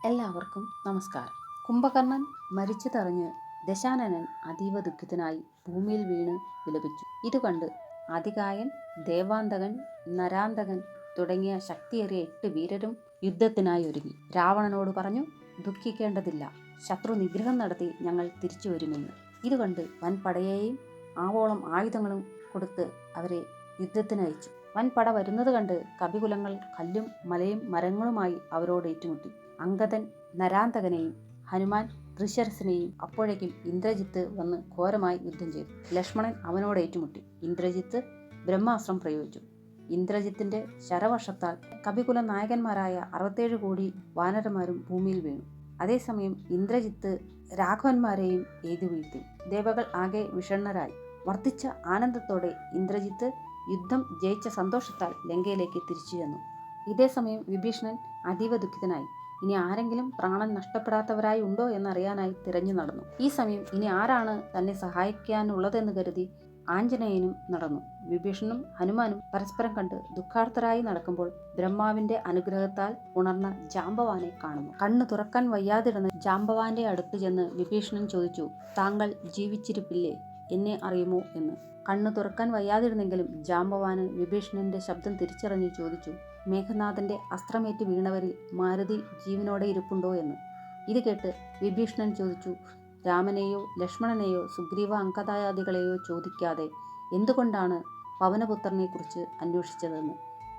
എല്ലാവർക്കും നമസ്കാരം. കുംഭകർണൻ മരിച്ചതറിഞ്ഞ് ദശാനനൻ അതീവ ദുഃഖിതനായി ഭൂമിയിൽ വീണ് വിലപിച്ചു. ഇതുകണ്ട് അതികായൻ, ദേവാന്തകൻ, നരാന്തകൻ തുടങ്ങിയ ശക്തിയേറിയ 8 വീരരും യുദ്ധത്തിനായി ഒരുങ്ങി. രാവണനോട് പറഞ്ഞു, ദുഃഖിക്കേണ്ടതില്ല, ശത്രു നിഗ്രഹം നടത്തി ഞങ്ങൾ തിരിച്ചു വരുമെന്ന്. ഇതുകണ്ട് വൻപടയെയും ആവോളം ആയുധങ്ങളും കൊടുത്ത് അവരെ യുദ്ധത്തിനയച്ചു. വൻപട വരുന്നത് കണ്ട് കപികുലങ്ങൾ കല്ലും മലയും മരങ്ങളുമായി അവരോട് ഏറ്റുമുട്ടി. അംഗദൻ നരാന്തകനെയും ഹനുമാൻ ത്രിശരസിനെയും. അപ്പോഴേക്കും ഇന്ദ്രജിത്ത് വന്ന് ഘോരമായി യുദ്ധം ചെയ്തു. ലക്ഷ്മണൻ അവനോട് ഏറ്റുമുട്ടി. ഇന്ദ്രജിത്ത് ബ്രഹ്മാസ്ത്രം പ്രയോഗിച്ചു. ഇന്ദ്രജിത്തിന്റെ ശരവർഷത്താൽ കപികുല നായകന്മാരായ 67 കോടി വാനരന്മാരും ഭൂമിയിൽ വീണു. അതേസമയം ഇന്ദ്രജിത്ത് രാഘവന്മാരെയും എയ്തു വീഴ്ത്തി. ദേവകൾ ആകെ വിഷണ്ണരായി. വർദ്ധിച്ച ആനന്ദത്തോടെ ഇന്ദ്രജിത്ത് യുദ്ധം ജയിച്ച സന്തോഷത്താൽ ലങ്കയിലേക്ക് തിരിച്ചു ചെന്നു. ഇതേസമയം വിഭീഷണൻ അതീവ ദുഃഖിതനായി. ഇനി ആരെങ്കിലും പ്രാണൻ നഷ്ടപ്പെടാത്തവരായി ഉണ്ടോ എന്നറിയാനായി തിരഞ്ഞു നടന്നു. ഈ സമയം ഇനി ആരാണ് തന്നെ സഹായിക്കാനുള്ളതെന്ന് കരുതി ആഞ്ജനേയനും നടന്നു. വിഭീഷണനും ഹനുമാനും പരസ്പരം കണ്ട് ദുഃഖാർത്തരായി നടക്കുമ്പോൾ ബ്രഹ്മാവിന്റെ അനുഗ്രഹത്താൽ ഉണർന്ന ജാംബവാനെ കാണുന്നു. കണ്ണു തുറക്കാൻ വയ്യാതിരുന്ന ജാംബവാന്റെ അടുത്ത് ചെന്ന് വിഭീഷണൻ ചോദിച്ചു, താങ്കൾ ജീവിച്ചിരിപ്പില്ലേ? എന്നെ അറിയുമോ എന്ന്. കണ്ണു തുറക്കാൻ വയ്യാതിരുന്നെങ്കിലും ജാംബവാന് വിഭീഷണന്റെ ശബ്ദം തിരിച്ചറിഞ്ഞ് ചോദിച്ചു, മേഘനാഥന്റെ അസ്ത്രമേറ്റ് വീണവരിൽ മാരുതി ജീവനോടെ ഇരിപ്പുണ്ടോ എന്ന്. ഇത് കേട്ട് വിഭീഷണൻ ചോദിച്ചു, രാമനെയോ ലക്ഷ്മണനെയോ സുഗ്രീവ അങ്കദാദികളെയോ ചോദിക്കാതെ എന്തുകൊണ്ടാണ് പവനപുത്രനെ കുറിച്ച് അന്വേഷിച്ചതെന്ന്.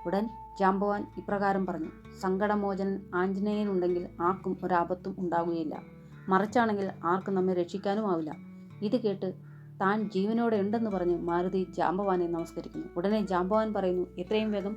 ഉടൻ ജാംബവാൻ ഇപ്രകാരം പറഞ്ഞു, സങ്കടമോചനൻ ആഞ്ജനേയനുണ്ടെങ്കിൽ ആർക്കും ഒരാപത്തും ഉണ്ടാകുകയില്ല. മറിച്ചാണെങ്കിൽ ആർക്കും നമ്മെ രക്ഷിക്കാനും ആവില്ല. ഇത് കേട്ട് താൻ ജീവനോടെ ഉണ്ടെന്ന് പറഞ്ഞ് മാരുതി ജാംബവാനെ നമസ്കരിക്കുന്നു. ഉടനെ ജാംബവാൻ പറയുന്നു, എത്രയും വേഗം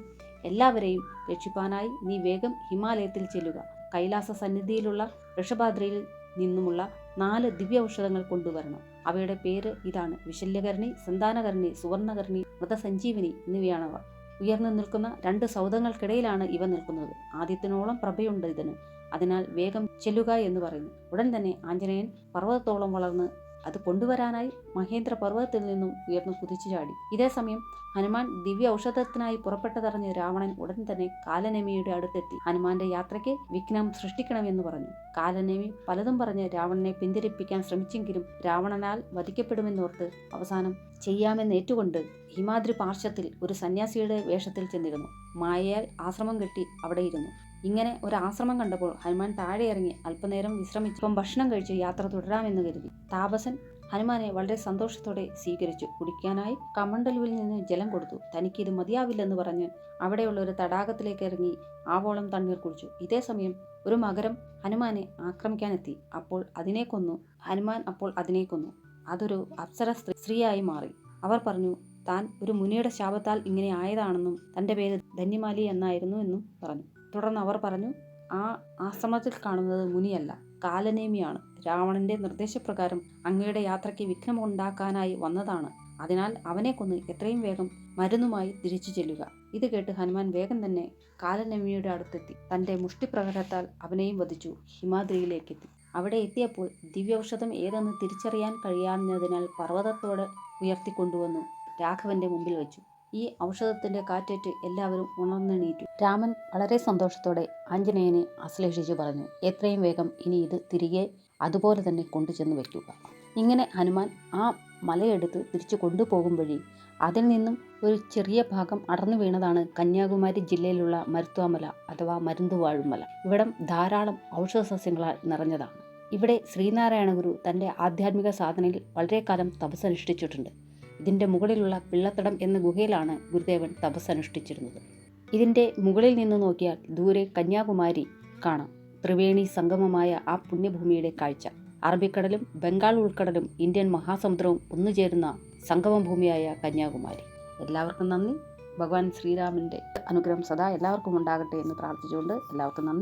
എല്ലാവരെയും രക്ഷിപ്പാനായി നീ വേഗം ഹിമാലയത്തിൽ ചെല്ലുക. കൈലാസ സന്നിധിയിലുള്ള ഋഷഭാദ്രിയിൽ നിന്നുമുള്ള 4 ദിവ്യ ഔഷധങ്ങൾ കൊണ്ടുവരണം. അവയുടെ പേര് ഇതാണ്: വിശല്യകരണി, സന്താനകരണി, സുവർണകരണി, മൃതസഞ്ജീവിനി എന്നിവയാണവ. ഉയർന്നു നിൽക്കുന്ന 2 സൗധങ്ങൾക്കിടയിലാണ് ഇവ നിൽക്കുന്നത്. ആദ്യത്തിനോളം പ്രഭയുണ്ട് ഇതിന്. അതിനാൽ വേഗം ചെല്ലുക എന്ന് പറയുന്നു. ഉടൻ തന്നെ ആഞ്ജനേയൻ പർവ്വതത്തോളം വളർന്ന് അത് കൊണ്ടുവരാനായി മഹേന്ദ്ര പർവ്വതത്തിൽ നിന്നും ഉയർന്നു കുതിച്ചു ചാടി. ഇതേസമയം ഹനുമാൻ ദിവ്യ ഔഷധത്തിനായി പുറപ്പെട്ടതറിഞ്ഞ് രാവണൻ ഉടൻ തന്നെ കാലനേമിയുടെ അടുത്തെത്തി ഹനുമാന്റെ യാത്രയ്ക്ക് വിഘ്നം സൃഷ്ടിക്കണമെന്ന് പറഞ്ഞു. കാലനേമി പലതും പറഞ്ഞ് രാവണനെ പിന്തിരിപ്പിക്കാൻ ശ്രമിച്ചെങ്കിലും രാവണനാൽ വധിക്കപ്പെടുമെന്നോർത്ത് അവസാനം ചെയ്യാമെന്നേറ്റുകൊണ്ട് ഹിമാദ്രി പാർശ്വത്തിൽ ഒരു സന്യാസിയുടെ വേഷത്തിൽ ചെന്നിരുന്നു. മായയാൽ ആശ്രമം കെട്ടി അവിടെ ഇരുന്നു. ഇങ്ങനെ ഒരു ആശ്രമം കണ്ടപ്പോൾ ഹനുമാൻ താഴെ ഇറങ്ങി അല്പനേരം വിശ്രമിച്ച് ഭക്ഷണം കഴിച്ച് യാത്ര തുടരാമെന്ന് കരുതി. താപസൻ ഹനുമാനെ വളരെ സന്തോഷത്തോടെ സ്വീകരിച്ചു. കുടിക്കാനായി കമണ്ടലുവിൽ നിന്ന് ജലം കൊടുത്തു. തനിക്ക് ഇത് മതിയാവില്ലെന്ന് പറഞ്ഞ് അവിടെയുള്ള ഒരു തടാകത്തിലേക്ക് ഇറങ്ങി ആവോളം തണ്ണീർ കുടിച്ചു. ഇതേസമയം ഒരു മകരം ഹനുമാനെ ആക്രമിക്കാനെത്തി. ഹനുമാൻ അപ്പോൾ അതിനെ കൊന്നു. അതൊരു അപ്സര സ്ത്രീയായി മാറി. അവർ പറഞ്ഞു, താൻ ഒരു മുനിയുടെ ശാപത്താൽ ഇങ്ങനെ ആയതാണെന്നും തൻ്റെ പേര് ധന്യമാലി എന്നായിരുന്നു എന്നും പറഞ്ഞു. തുടർന്ന് അവർ പറഞ്ഞു, ആ ആശ്രമത്തിൽ കാണുന്നത് മുനിയല്ല, കാലനേമിയാണ്. രാവണന്റെ നിർദ്ദേശപ്രകാരം അങ്ങയുടെ യാത്രയ്ക്ക് വിഘ്നമുണ്ടാക്കാനായി വന്നതാണ്. അതിനാൽ അവനെ കൊന്ന് എത്രയും വേഗം മരുന്നുമായി തിരിച്ചു ചെല്ലുക. ഇത് കേട്ട് ഹനുമാൻ വേഗം തന്നെ കാലനേമിയുടെ അടുത്തെത്തി തൻ്റെ മുഷ്ടിപ്രഹരത്താൽ അവനെയും വധിച്ചു ഹിമാദ്രിയിലേക്കെത്തി. അവിടെ എത്തിയപ്പോൾ ദിവ്യൌഷധം ഏതെന്ന് തിരിച്ചറിയാൻ കഴിയാഞ്ഞതിനാൽ പർവ്വതത്തോടെ ഉയർത്തിക്കൊണ്ടുവന്നു രാഘവന്റെ മുമ്പിൽ വെച്ചു. ഈ ഔഷധത്തിന്റെ കാറ്റേറ്റ് എല്ലാവരും ഉണർന്നെണീറ്റു. രാമൻ വളരെ സന്തോഷത്തോടെ ആഞ്ജനേയനെ ആശ്ലേഷിച്ചു പറഞ്ഞു, എത്രയും വേഗം ഇനി ഇത് തിരികെ അതുപോലെ തന്നെ കൊണ്ടുചെന്ന് വയ്ക്കുക. ഇങ്ങനെ ഹനുമാൻ ആ മലയെടുത്ത് തിരിച്ചു കൊണ്ടുപോകും വഴി അതിൽ നിന്നും ഒരു ചെറിയ ഭാഗം അടർന്നു വീണതാണ് കന്യാകുമാരി ജില്ലയിലുള്ള മരുത്വാമല അഥവാ മരുന്തുവാഴുമല. ഇവിടം ധാരാളം ഔഷധ സസ്യങ്ങളാൽ നിറഞ്ഞതാണ്. ഇവിടെ ശ്രീനാരായണ ഗുരു തൻ്റെ ആധ്യാത്മിക സാധനയിൽ വളരെ കാലം തപസ്സനുഷ്ഠിച്ചിട്ടുണ്ട്. ഇതിൻ്റെ മുകളിലുള്ള പിള്ളത്തടം എന്ന ഗുഹയിലാണ് ഗുരുദേവൻ തപസ്സനുഷ്ഠിച്ചിരുന്നത്. ഇതിൻ്റെ മുകളിൽ നിന്ന് നോക്കിയാൽ ദൂരെ കന്യാകുമാരി കാണാം. ത്രിവേണി സംഗമമായ ആ പുണ്യഭൂമിയുടെ കാഴ്ച. അറബിക്കടലും ബംഗാൾ ഉൾക്കടലും ഇന്ത്യൻ മഹാസമുദ്രവും ഒന്നുചേരുന്ന സംഗമഭൂമിയായ കന്യാകുമാരി. എല്ലാവർക്കും നന്ദി. ഭഗവാൻ ശ്രീരാമൻ്റെ അനുഗ്രഹം സദാ എല്ലാവർക്കും ഉണ്ടാകട്ടെ എന്ന് പ്രാർത്ഥിച്ചുകൊണ്ട് എല്ലാവർക്കും നന്ദി.